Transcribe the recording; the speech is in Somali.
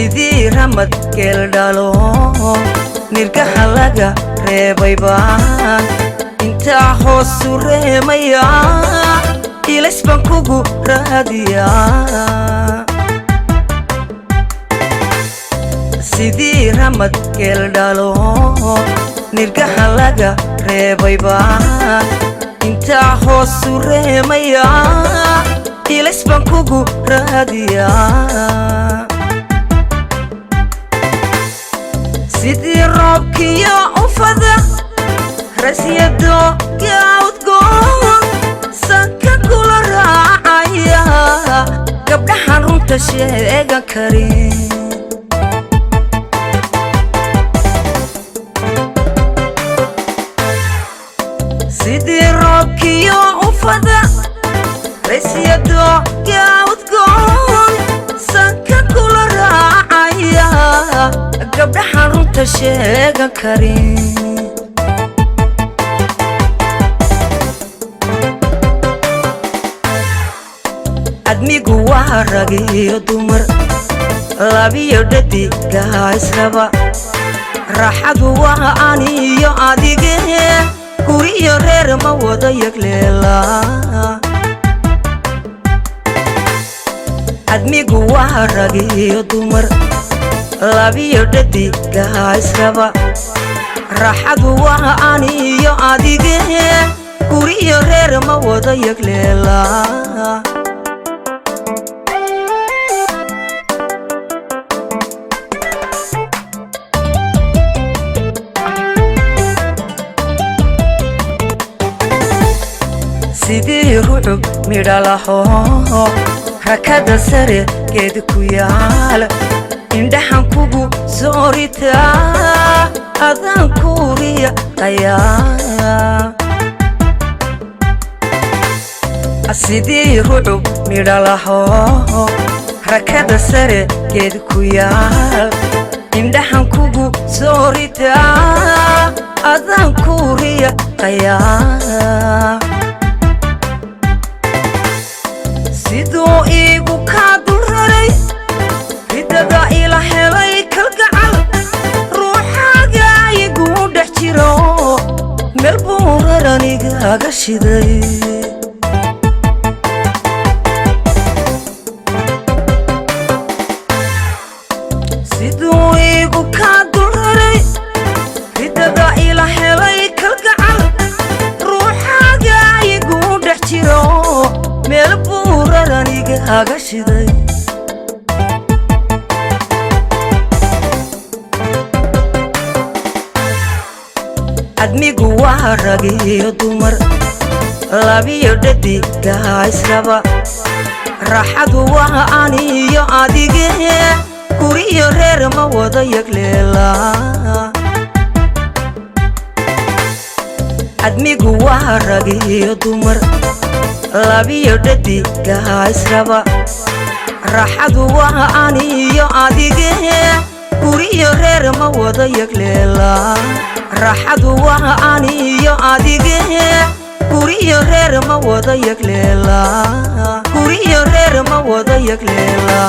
sidii ramad geel dhalo nirgaha laga reebay baan intaa hoos u reemaya ilays baan kugu raadiyaa sidii ramad geel dhalo nirgaha laga reebay baan intaa hoos u reemaya ilays baan kugu raadiyaa sidii roobkiyo ufada rasyado gaawdgoon sanka kula raacaya gabdhahan runta sheegan karin sidii roobkiyo ufada rasyado gaawdgoon sanka kula raacaya gabdhahan runta sheegan karin admigu waa rag iyo dumar labiyo dhadiga israba raaxadu waa aniyo adige guriyo reer ma wada yagleela admigu waa rag iyo dumar labiyo dhadiga israba raaxadu waa aniyo adige guriyo reer ma wada yagleela sidii rucub midhalaho rakada sare geed ku yaal indhahan kugu sooritaa adaan kuuriya qayaa sidii rucub midhalaho rakada sare geed ku yaal indhahan kugu sooritaa adaan kuuriya qayaa sidoo iigu kaa dul raray ridada ila helay kalgacal ruuxaaga igu dhex jiro meel buu raranigaaga shiday sidoo iigu kaa dul raray ridada ila helay kalgacal ruuxaaga igu dhex jiro meel buu raranigaaga shiday admigu waa rag iyo dumar labiyo dhadiga israba raaxadu waa aniyo adige guriyo reer ma wada yagleela admigu waa rag iyo dumar labiyo dhadiga israba raaxadu waa aniyo adige guriyo reer ma wada yagleela raaxadu waa aniyo adige guriyo reer ma wada yagleela guriyo reer ma wada yagleela